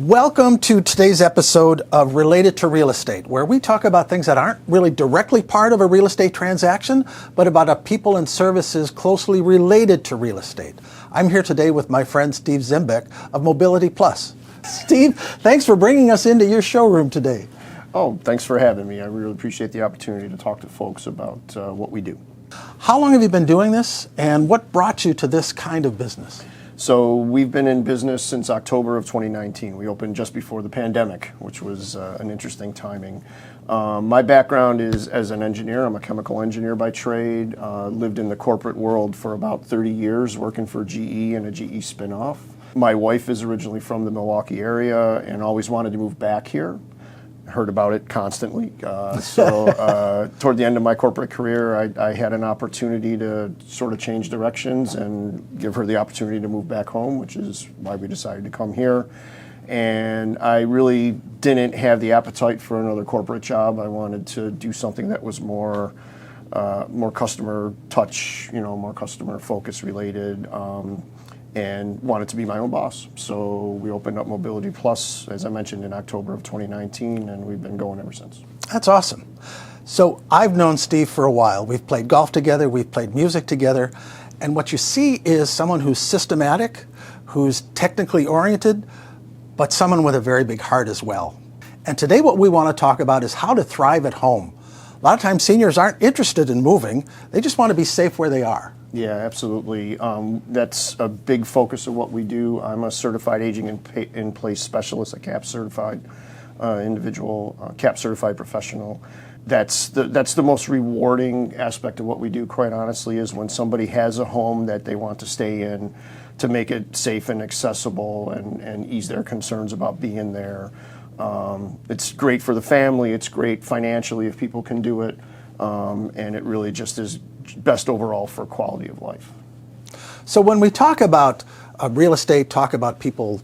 Welcome to today's episode of Related to Real Estate, where we talk about things that aren't really directly part of a real estate transaction, but about people and services closely related to real estate. I'm here today with my friend Steve Ziembiec of Mobility Plus. Steve, thanks for bringing us into your showroom today. Oh, thanks for having me. I really appreciate the opportunity to talk to folks about what we do. How long have you been doing this, and what brought you to this kind of business? So we've been in business since October of 2019. We opened just before the pandemic, which was an interesting timing. My background is as an engineer. I'm a chemical engineer by trade. Lived in the corporate world for about 30 years, working for GE and a GE spinoff. My wife is originally from the Milwaukee area and always wanted to move back here. Heard about it constantly. Toward the end of my corporate career, I had an opportunity to sort of change directions and give her the opportunity to move back home, which is why we decided to come here. And I really didn't have the appetite for another corporate job. I wanted to do something that was more customer touch, more customer focus related. And wanted to be my own boss. So we opened up Mobility Plus, as I mentioned, in October of 2019, and we've been going ever since. That's awesome. So I've known Steve for a while. We've played golf together, we've played music together, and what you see is someone who's systematic, who's technically oriented, but someone with a very big heart as well. And today what we want to talk about is how to thrive at home. A lot of times seniors aren't interested in moving, they just want to be safe where they are. Yeah, absolutely. That's a big focus of what we do. I'm a certified aging in place specialist, a CAP certified individual, CAP certified professional. That's the most rewarding aspect of what we do, quite honestly, is when somebody has a home that they want to stay in, to make it safe and accessible and ease their concerns about being there. It's great for the family, it's great financially if people can do it, and it really just is best overall for quality of life. So when we talk about real estate, talk about people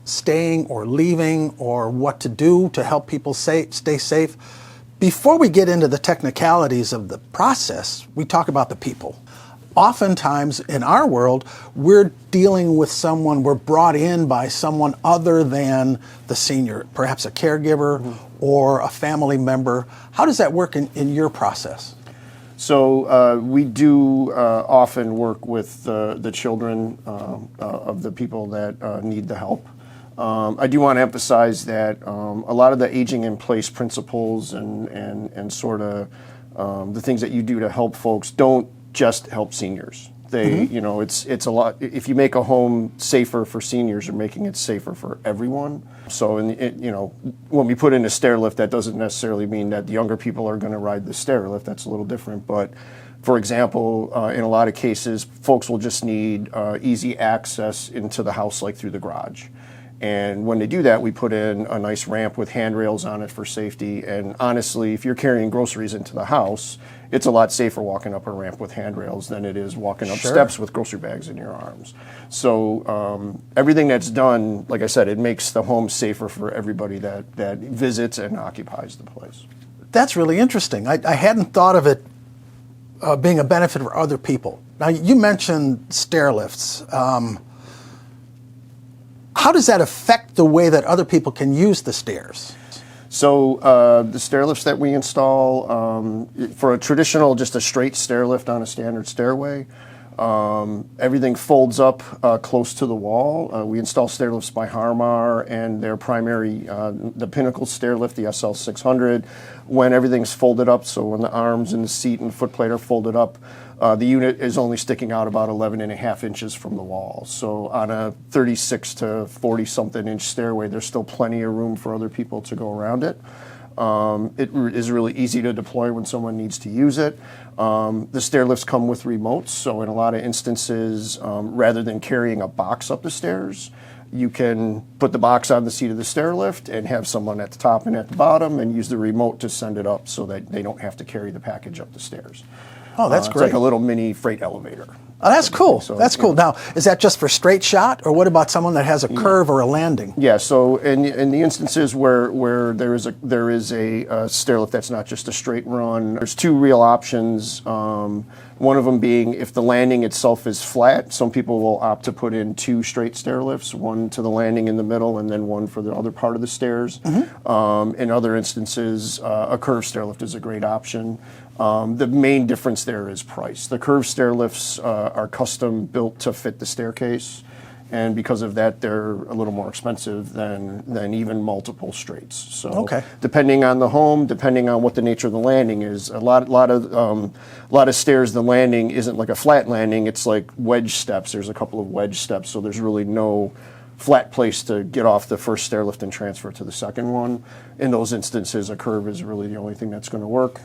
staying or leaving or what to do to help people stay safe, before we get into the technicalities of the process, we talk about the people. Oftentimes in our world, we're dealing with someone, we're brought in by someone other than the senior, perhaps a caregiver or a family member. How does that work in your process? So we do often work with the children of the people that need the help. I do want to emphasize that a lot of the aging in place principles and sort of the things that you do to help folks don't just help seniors. They, it's a lot. If you make a home safer for seniors, you're making it safer for everyone. So, when we put in a stair lift, that doesn't necessarily mean that the younger people are going to ride the stair lift. That's a little different. But, for example, in a lot of cases, folks will just need easy access into the house, like through the garage. And when they do that, we put in a nice ramp with handrails on it for safety. And honestly, if you're carrying groceries into the house, it's a lot safer walking up a ramp with handrails than it is walking up steps with grocery bags in your arms. So everything that's done, like I said, it makes the home safer for everybody that visits and occupies the place. That's really interesting. I hadn't thought of it being a benefit for other people. Now, you mentioned stair lifts. How does that affect the way that other people can use the stairs? So the stair lifts that we install, for a traditional, just a straight stair lift on a standard stairway, everything folds up close to the wall. We install stair lifts by Harmar, and their primary, the Pinnacle stair lift, the SL600, when everything's folded up, so when the arms and the seat and the footplate are folded up, the unit is only sticking out about 11.5 inches from the wall. So on a 36 to 40 something inch stairway, there's still plenty of room for other people to go around it. It is really easy to deploy when someone needs to use it. The stair lifts come with remotes, so in a lot of instances, rather than carrying a box up the stairs, you can put the box on the seat of the stair lift and have someone at the top and at the bottom and use the remote to send it up so that they don't have to carry the package up the stairs. Oh, that's great. It's like a little mini freight elevator. Oh, that's cool. So, that's cool. Now, is that just for straight shot, or what about someone that has a curve or a landing? Yeah. So, in the instances where there is a stair lift that's not just a straight run, there's two real options. One of them being if the landing itself is flat, some people will opt to put in 2 straight stair lifts, one to the landing in the middle and then one for the other part of the stairs. In other instances, a curved stair lift is a great option. The main difference there is price. The curved stair lifts are custom built to fit the staircase. And because of that, they're a little more expensive than even multiple straights. So, depending on the home, depending on what the nature of the landing is, a lot of stairs, the landing isn't like a flat landing. It's like wedge steps. There's a couple of wedge steps, so there's really no flat place to get off the first stair lift and transfer to the second one. In those instances, a curve is really the only thing that's going to work.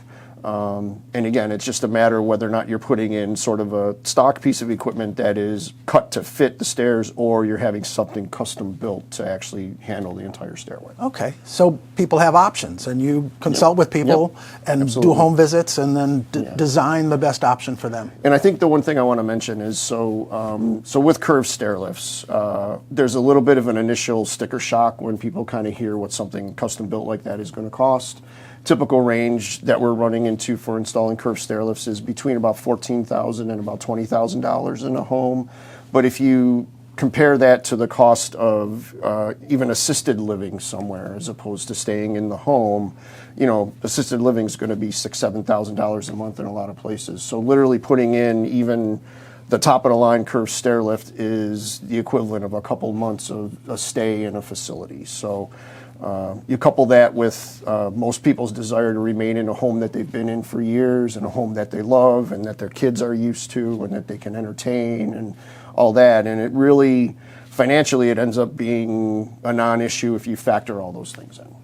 And again, it's just a matter of whether or not you're putting in sort of a stock piece of equipment that is cut to fit the stairs, or you're having something custom built to actually handle the entire stairway. Okay, so people have options, and you consult with people and do home visits, and then design the best option for them. And I think the one thing I want to mention is so with curved stair lifts, there's a little bit of an initial sticker shock when people kind of hear what something custom built like that is going to cost. Typical range that we're running into for installing curved stair lifts is between about $14,000 and about $20,000 in a home. But if you compare that to the cost of even assisted living somewhere as opposed to staying in the home, assisted living is going to be $6,000, $7,000 a month in a lot of places. So literally putting in even the top of the line curved stair lift is the equivalent of a couple months of a stay in a facility. So you couple that with most people's desire to remain in a home that they've been in for years, and a home that they love and that their kids are used to and that they can entertain and all that. And it really, financially, it ends up being a non-issue if you factor all those things in.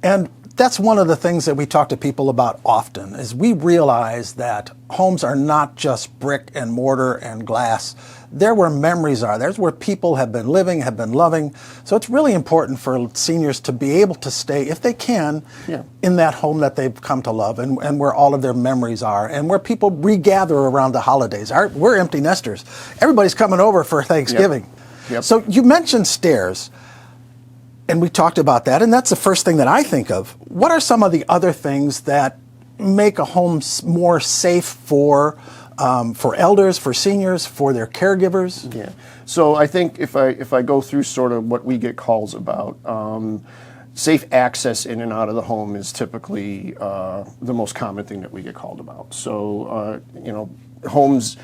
And that's one of the things that we talk to people about often, is we realize that homes are not just brick and mortar and glass. They're where memories are. There's where people have been living, have been loving. So it's really important for seniors to be able to stay, if they can, in that home that they've come to love, and where all of their memories are, and where people regather around the holidays. We're empty nesters. Everybody's coming over for Thanksgiving. So you mentioned stairs. And we talked about that, and that's the first thing that I think of. What are some of the other things that make a home more safe for elders, for seniors, for their caregivers? Yeah. So I think if I go through sort of what we get calls about, safe access in and out of the home is typically the most common thing that we get called about. So homes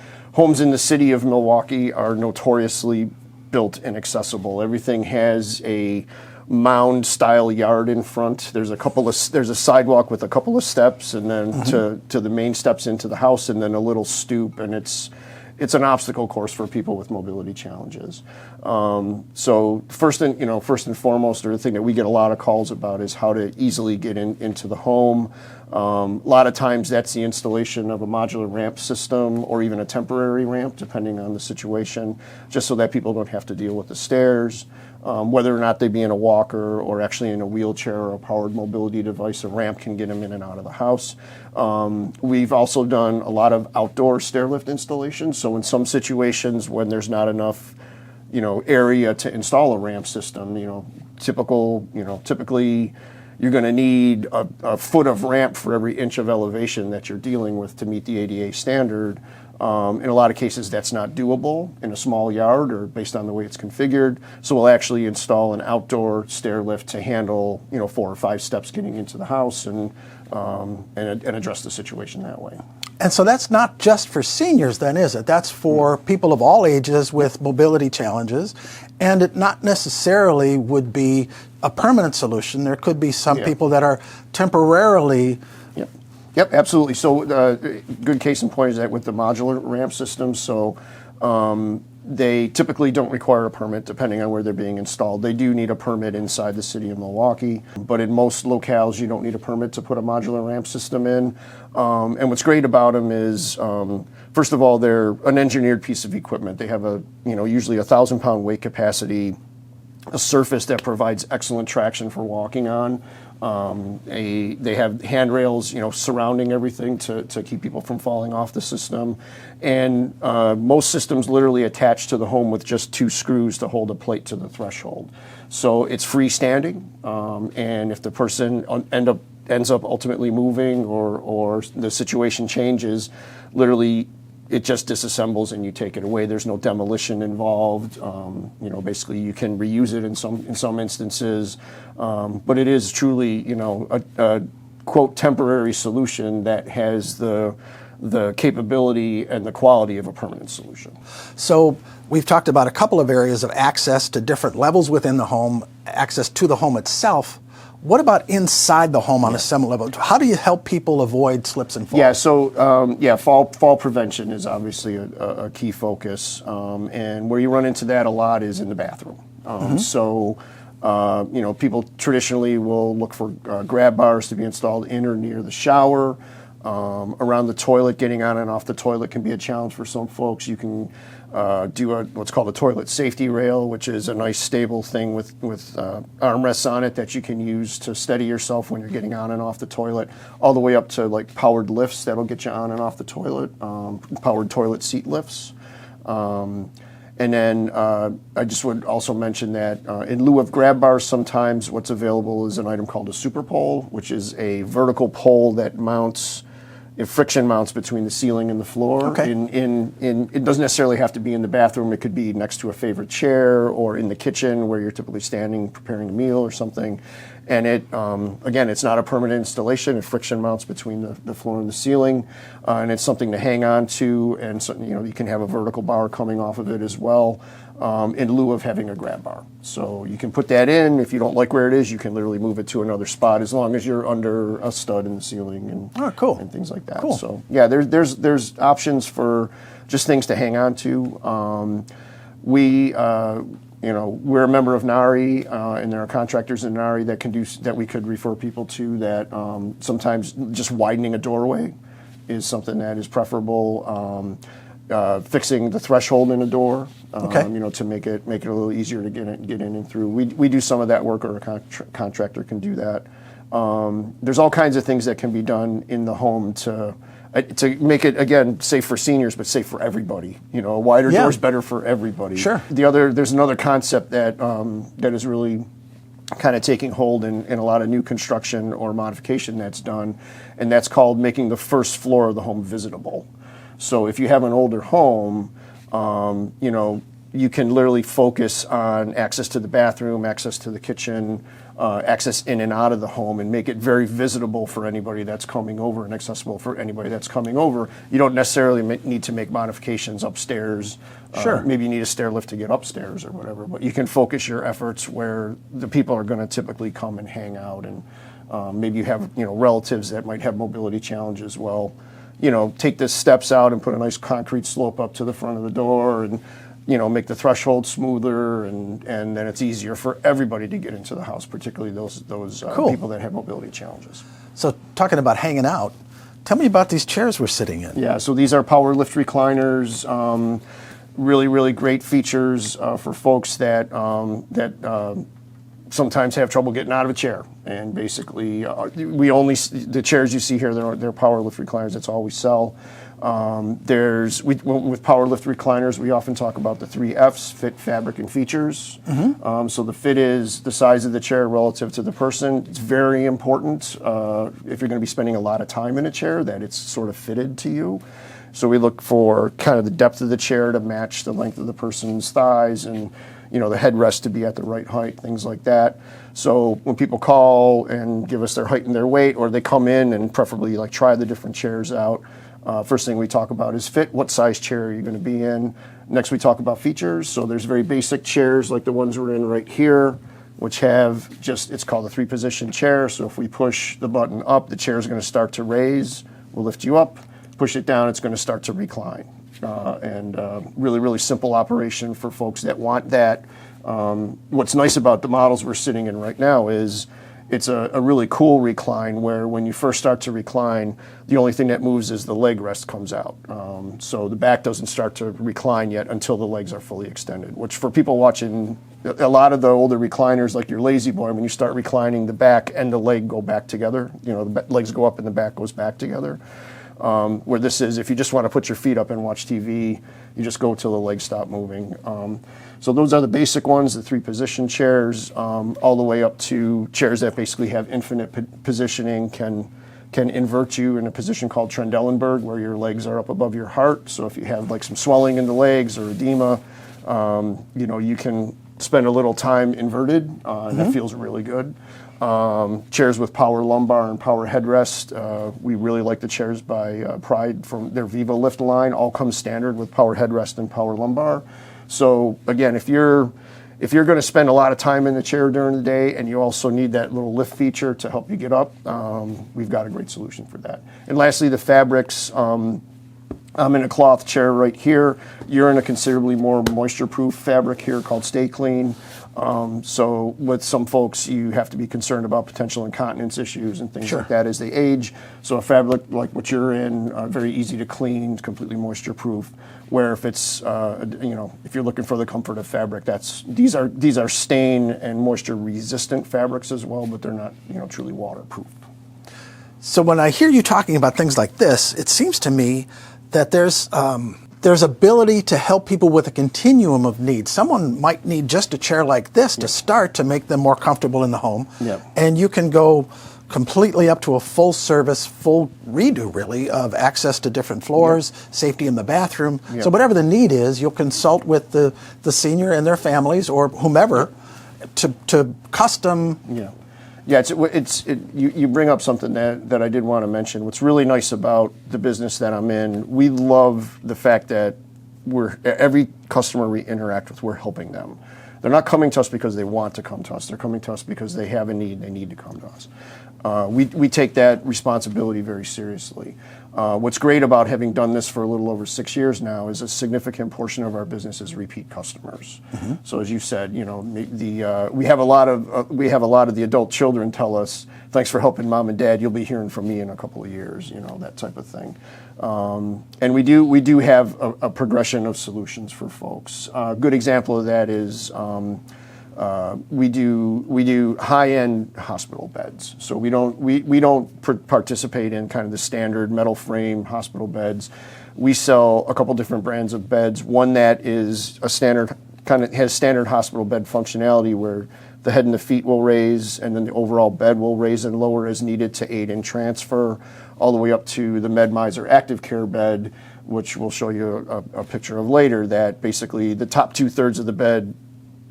in the city of Milwaukee are notoriously built inaccessible. Everything has a mound style yard in front. There's a sidewalk with a couple of steps, and then to the main steps into the house, and then a little stoop, and it's an obstacle course for people with mobility challenges. So first and foremost, or the thing that we get a lot of calls about, is how to easily get into the home. A lot of times that's the installation of a modular ramp system, or even a temporary ramp, depending on the situation, just so that people don't have to deal with the stairs. Whether or not they be in a walker or actually in a wheelchair or a powered mobility device, a ramp can get them in and out of the house. We've also done a lot of outdoor stair lift installations. So in some situations when there's not enough, area to install a ramp system, typically you're going to need a foot of ramp for every inch of elevation that you're dealing with to meet the ADA standard. In a lot of cases, that's not doable in a small yard or based on the way it's configured. So we'll actually install an outdoor stair lift to handle, 4 or 5 steps getting into the house and address the situation that way. And so that's not just for seniors then, is it? That's for people of all ages with mobility challenges, and it not necessarily would be a permanent solution. There could be some people that are temporarily. Yep, absolutely. So good case in point is that with the modular ramp system, so they typically don't require a permit depending on where they're being installed. They do need a permit inside the city of Milwaukee, but in most locales you don't need a permit to put a modular ramp system in. And what's great about them is, first of all, they're an engineered piece of equipment. They have usually 1,000-pound weight capacity, a surface that provides excellent traction for walking on. They have handrails, surrounding everything to keep people from falling off the system. And most systems literally attach to the home with just 2 screws to hold a plate to the threshold. So it's freestanding. And if the person end up ends up ultimately moving or the situation changes, literally it just disassembles and you take it away. There's no demolition involved. Basically you can reuse it in some instances, but it is truly, a quote temporary solution that has the capability and the quality of a permanent solution. So we've talked about a couple of areas of access to different levels within the home, access to the home itself. What about inside the home on a similar level? How do you help people avoid slips and falls? Yeah, so fall prevention is obviously a key focus, and where you run into that a lot is in the bathroom. So people traditionally will look for grab bars to be installed in or near the shower. Around the toilet, getting on and off the toilet can be a challenge for some folks. You can do what's called a toilet safety rail, which is a nice stable thing with armrests on it that you can use to steady yourself when you're getting on and off the toilet, all the way up to like powered lifts that'll get you on and off the toilet, powered toilet seat lifts. And then I just would also mention that in lieu of grab bars, sometimes what's available is an item called a super pole, which is a vertical pole that mounts, friction mounts between the ceiling and the floor. Okay. It doesn't necessarily have to be in the bathroom. It could be next to a favorite chair or in the kitchen where you're typically standing preparing a meal or something. And it, again, it's not a permanent installation. It friction mounts between the floor and the ceiling, and it's something to hang on to. And so, you can have a vertical bar coming off of it as well, in lieu of having a grab bar. So you can put that in. If you don't like where it is, you can literally move it to another spot as long as you're under a stud in the ceiling and things like that. Cool. So yeah, there's options for just things to hang on to. We're a member of NARI, and there are contractors in NARI that we could refer people to that sometimes just widening a doorway is something that is preferable. Fixing the threshold in a door, to make it a little easier to get in and through. We do some of that work, or a contractor can do that. There's all kinds of things that can be done in the home to make it, again, safe for seniors, but safe for everybody. A wider door is better for everybody. Sure. There's another concept that is really kind of taking hold in a lot of new construction or modification that's done, and that's called making the first floor of the home visitable. So if you have an older home, you can literally focus on access to the bathroom, access to the kitchen, access in and out of the home, and make it very visitable for anybody that's coming over and accessible for anybody that's coming over. You don't necessarily need to make modifications upstairs. Sure. Maybe you need a stair lift to get upstairs or whatever, but you can focus your efforts where the people are going to typically come and hang out, and maybe you have relatives that might have mobility challenges. Well, take the steps out and put a nice concrete slope up to the front of the door, and make the threshold smoother, and then it's easier for everybody to get into the house, particularly those Cool. people that have mobility challenges. So talking about hanging out, tell me about these chairs we're sitting in. Yeah, so these are power lift recliners. Really, really great features for folks that sometimes have trouble getting out of a chair. And basically, the chairs you see here, they're power lift recliners. That's all we sell. With power lift recliners, we often talk about the 3 Fs: fit, fabric, and features. So the fit is the size of the chair relative to the person. It's very important if you're going to be spending a lot of time in a chair that it's sort of fitted to you. So we look for kind of the depth of the chair to match the length of the person's thighs, and the headrest to be at the right height, things like that. So when people call and give us their height and their weight, or they come in and preferably try the different chairs out, first thing we talk about is fit. What size chair are you going to be in? Next, we talk about features. So there's very basic chairs like the ones we're in right here, which have it's called a 3-position chair. So if we push the button up, the chair is going to start to raise. We'll lift you up. Push it down, it's going to start to recline. Really, really simple operation for folks that want that. What's nice about the models we're sitting in right now is it's a really cool recline where when you first start to recline, the only thing that moves is the leg rest comes out. So the back doesn't start to recline yet until the legs are fully extended, which for people watching a lot of the older recliners, like your Lazy Boy, when you start reclining, the back and the leg go back together. The legs go up and the back goes back together. Where this is, if you just want to put your feet up and watch TV, you just go till the legs stop moving. So those are the basic ones, the 3-position chairs, all the way up to chairs that basically have infinite positioning, can invert you in a position called Trendelenburg, where your legs are up above your heart. So if you have like some swelling in the legs or edema, you can spend a little time inverted, and that feels really good. Chairs with power lumbar and power headrest. We really like the chairs by Pride from their Viva Lift line. All come standard with power headrest and power lumbar. So again, if you're going to spend a lot of time in the chair during the day and you also need that little lift feature to help you get up, we've got a great solution for that. And lastly, the fabrics. I'm in a cloth chair right here. You're in a considerably more moisture-proof fabric here called Stay Clean. So with some folks, you have to be concerned about potential incontinence issues and things like that as they age. So a fabric like what you're in, very easy to clean, completely moisture-proof. Where if it's, if you're looking for the comfort of fabric, these are stain and moisture-resistant fabrics as well, but they're not, truly waterproof. So when I hear you talking about things like this, it seems to me that there's ability to help people with a continuum of needs. Someone might need just a chair like this to start to make them more comfortable in the home. And you can go completely up to a full service, full redo really of access to different floors, safety in the bathroom. So whatever the need is, you'll consult with the senior and their families or whomever to custom. Yeah, you bring up something that I did want to mention. What's really nice about the business that I'm in, we love the fact that every customer we interact with, we're helping them. They're not coming to us because they want to come to us. They're coming to us because they have a need. They need to come to us. We take that responsibility very seriously. What's great about having done this for a little over 6 years now is a significant portion of our business is repeat customers. So as you said, we have a lot of the adult children tell us, "Thanks for helping Mom and Dad. You'll be hearing from me in a couple of years." That type of thing. And we do have a progression of solutions for folks. A good example of that is. We do high-end hospital beds. So we don't participate in kind of the standard metal frame hospital beds. We sell a couple different brands of beds. One that is a standard, kind of has standard hospital bed functionality where the head and the feet will raise and then the overall bed will raise and lower as needed to aid in transfer, all the way up to the MedMiser Active Care bed, which we'll show you a picture of later, that basically the top 2/3 of the bed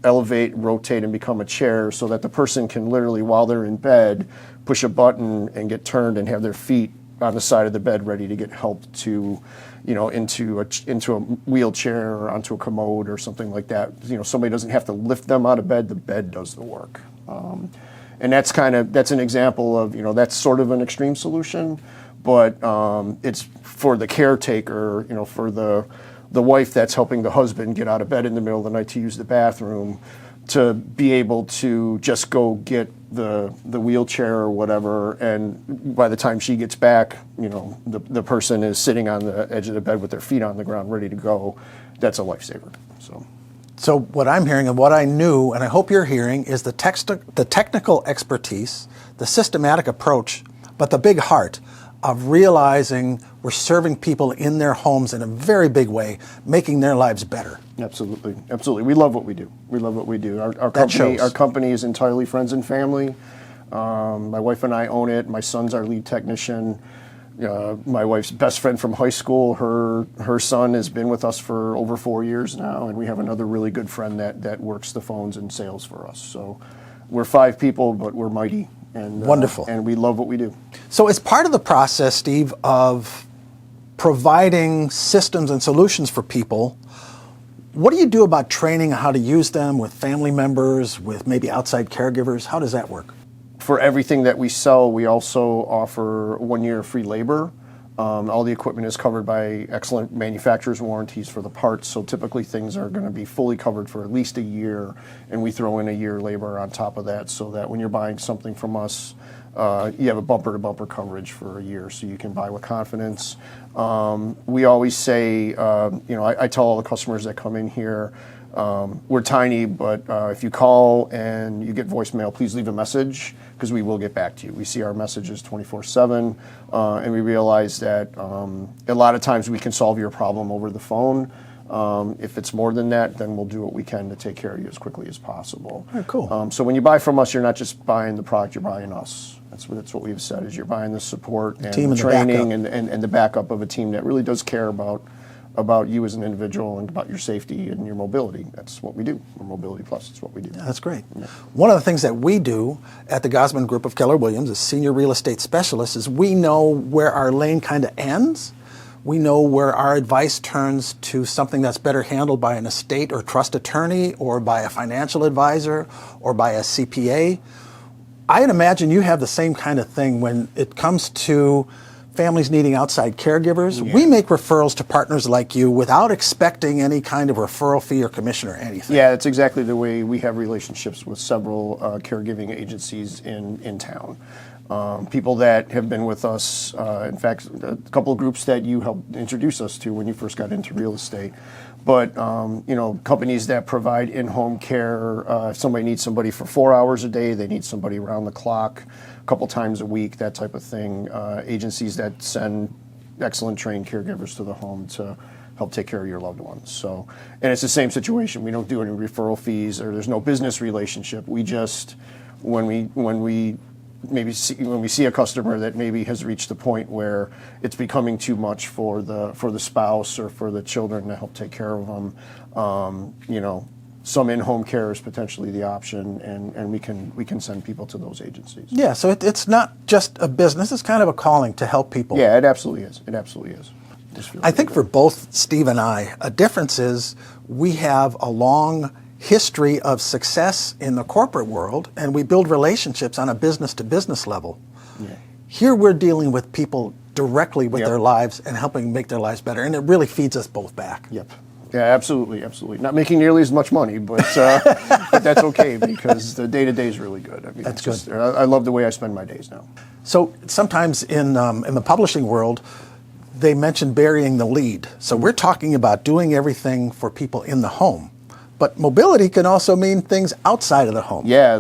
elevate, rotate, and become a chair so that the person can literally, while they're in bed, push a button and get turned and have their feet on the side of the bed ready to get helped to, into a wheelchair or onto a commode or something like that. Somebody doesn't have to lift them out of bed, the bed does the work. And that's an example of, that's sort of an extreme solution, but it's for the caretaker, for the wife that's helping the husband get out of bed in the middle of the night to use the bathroom, to be able to just go get the wheelchair or whatever, and by the time she gets back, the person is sitting on the edge of the bed with their feet on the ground ready to go. That's a lifesaver. So what I'm hearing and what I knew, and I hope you're hearing, is the technical expertise, the systematic approach, but the big heart of realizing we're serving people in their homes in a very big way, making their lives better. Absolutely. We love what we do. Our company is entirely friends and family. My wife and I own it. My son's our lead technician. My wife's best friend from high school, her son has been with us for over 4 years now, and we have another really good friend that works the phones and sales for us. So we're 5 people, but we're mighty. And, wonderful. And we love what we do. So as part of the process, Steve, of providing systems and solutions for people, what do you do about training how to use them with family members, with maybe outside caregivers? How does that work? For everything that we sell, we also offer 1 year free labor. All the equipment is covered by excellent manufacturer's warranties for the parts, so typically things are going to be fully covered for at least a year, and we throw in a year labor on top of that so that when you're buying something from us, you have a bumper-to-bumper coverage for a year, so you can buy with confidence. We always say, I tell all the customers that come in here, We're tiny, but if you call and you get voicemail, please leave a message because we will get back to you. We see our messages 24/7, and we realize that a lot of times we can solve your problem over the phone. If it's more than that, then we'll do what we can to take care of you as quickly as possible. Very cool. So when you buy from us, you're not just buying the product, you're buying us. That's what we've said, is you're buying the support and team the and the training backup. and the backup of a team that really does care about you as an individual and about your safety and your mobility. That's what we do. We're Mobility Plus. That's what we do. Yeah, that's great. Yeah. One of the things that we do at the Gohsman Group of Keller Williams as senior real estate specialists is we know where our lane kind of ends. We know where our advice turns to something that's better handled by an estate or trust attorney or by a financial advisor or by a CPA. I'd imagine you have the same kind of thing when it comes to families needing outside caregivers. Yeah. We make referrals to partners like you without expecting any kind of referral fee or commission or anything. Yeah, that's exactly the way we have relationships with several caregiving agencies in town. People that have been with us, in fact, a couple of groups that you helped introduce us to when you first got into real estate. But, companies that provide in-home care, if somebody needs somebody for 4 hours a day, they need somebody around the clock, a couple times a week, that type of thing. Agencies that send excellent trained caregivers to the home to help take care of your loved ones. So, and it's the same situation. We don't do any referral fees, or there's no business relationship. We just, when we see a customer that maybe has reached the point where it's becoming too much for the spouse or for the children to help take care of them, some in-home care is potentially the option, and we can send people to those agencies. Yeah, so it's not just a business, it's kind of a calling to help people. Yeah, it absolutely is. It absolutely is. I think for both Steve and I, a difference is we have a long history of success in the corporate world, and we build relationships on a business-to-business level. Yeah. Here we're dealing with people directly with their lives and helping make their lives better, and it really feeds us both back. Yep. Yeah, absolutely, absolutely. Not making nearly as much money, but but that's okay because the day-to-day is really good. I mean, that's good. I love the way I spend my days now. So sometimes in the publishing world, they mention burying the lead. So we're talking about doing everything for people in the home. But mobility can also mean things outside of the home. Yeah,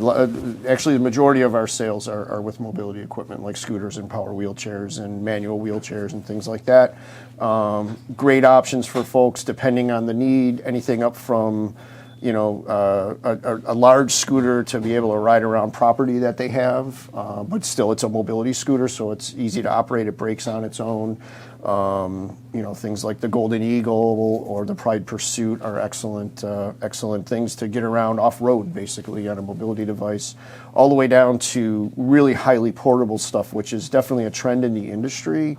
actually the majority of our sales are with mobility equipment like scooters and power wheelchairs and manual wheelchairs and things like that. Great options for folks depending on the need, anything up from a large scooter to be able to ride around property that they have, but still it's a mobility scooter, so it's easy to operate, it brakes on its own. Things like the Golden Eagle or the Pride Pursuit are excellent things to get around off-road, basically, on a mobility device, all the way down to really highly portable stuff, which is definitely a trend in the industry,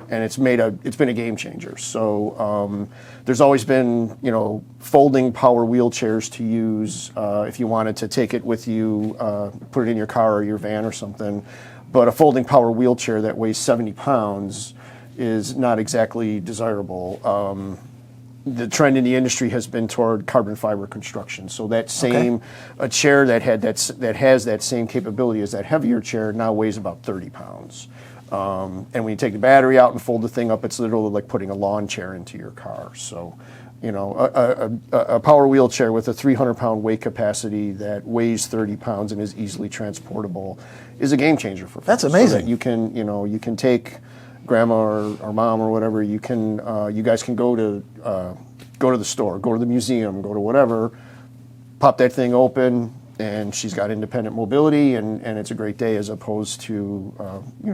and it's been a game changer. So there's always been, folding power wheelchairs to use if you wanted to take it with you, put it in your car or your van or something. But a folding power wheelchair that weighs 70 pounds is not exactly desirable. The trend in the industry has been toward carbon fiber construction. So that same a chair that has that same capability as that heavier chair now weighs about 30 pounds. And when you take the battery out and fold the thing up, it's literally like putting a lawn chair into your car. So, a power wheelchair with a 300-pound weight capacity that weighs 30 pounds and is easily transportable is a game changer for folks. That's amazing. So that you can take grandma or mom or whatever. You guys can go to the store, go to the museum, go to whatever, pop that thing open, and she's got independent mobility, and it's a great day as opposed to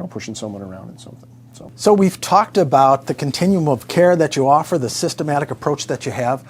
pushing someone around in something. So we've talked about the continuum of care that you offer, the systematic approach that you have.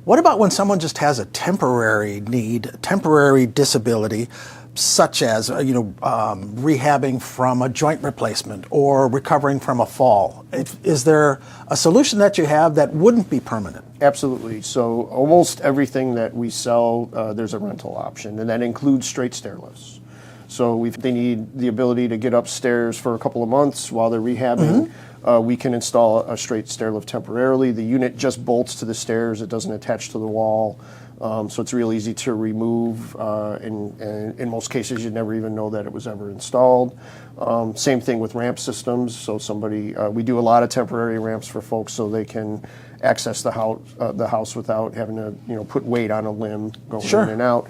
What about when someone just has a temporary need, temporary disability, such as rehabbing from a joint replacement or recovering from a fall? Is there a solution that you have that wouldn't be permanent? Absolutely. So almost everything that we sell, there's a rental option, and that includes straight stair lifts. So they need the ability to get upstairs for a couple of months while they're rehabbing. Mm-hmm. We can install a straight stair lift temporarily. The unit just bolts to the stairs. It doesn't attach to the wall. So it's real easy to remove. In most cases, you'd never even know that it was ever installed. Same thing with ramp systems. So we do a lot of temporary ramps for folks so they can access the house without having to, put weight on a limb going Sure. in and out.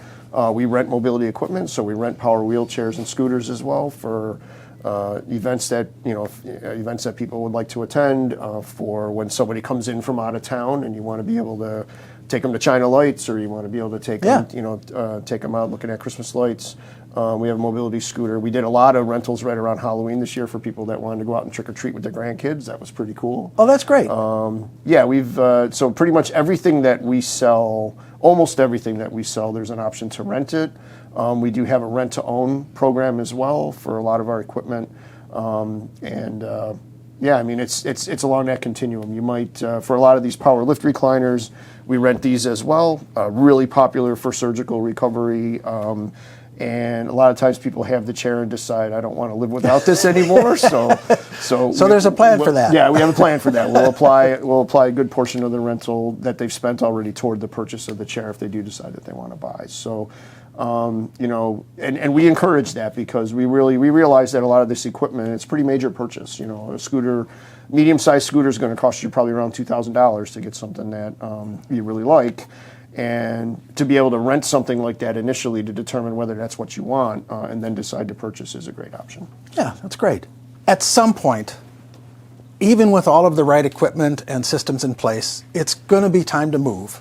We rent mobility equipment, so we rent power wheelchairs and scooters as well for events that people would like to attend. For when somebody comes in from out of town and you want to be able to take them to China Lights, or you want to be able to take them, take them out looking at Christmas lights. We have a mobility scooter. We did a lot of rentals right around Halloween this year for people that wanted to go out and trick or treat with their grandkids. That was pretty cool. Oh, that's great. Yeah, we've so pretty much everything that we sell, almost everything that we sell, there's an option to rent it. We do have a rent-to-own program as well for a lot of our equipment, yeah, I mean it's along that continuum. You might for a lot of these power lift recliners, we rent these as well. Really popular for surgical recovery. And a lot of times people have the chair and decide, I don't want to live without this anymore. So there's a plan for that. Yeah, we have a plan for that. We'll apply a good portion of the rental that they've spent already toward the purchase of the chair if they do decide that they want to buy. So, and we encourage that because we realize that a lot of this equipment, it's a pretty major purchase. A scooter, medium-sized scooter is going to cost you probably around $2,000 to get something that you really like. And to be able to rent something like that initially to determine whether that's what you want and then decide to purchase is a great option. Yeah, that's great. At some point, even with all of the right equipment and systems in place, it's going to be time to move.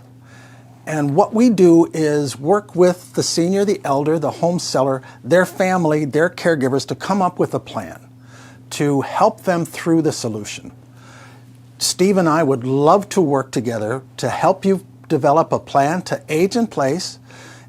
And what we do is work with the senior, the elder, the home seller, their family, their caregivers to come up with a plan to help them through the solution. Steve and I would love to work together to help you develop a plan to age in place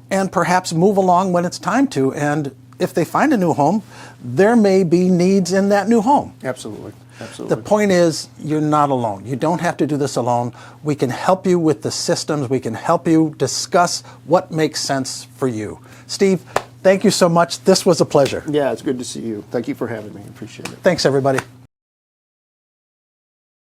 and perhaps move along when it's time to. And if they find a new home, there may be needs in that new home. Absolutely. Absolutely. The point is, you're not alone. You don't have to do this alone. We can help you with the systems. We can help you discuss what makes sense for you. Steve, thank you so much. This was a pleasure. Yeah, it's good to see you. Thank you for having me. Appreciate it. Thanks, everybody.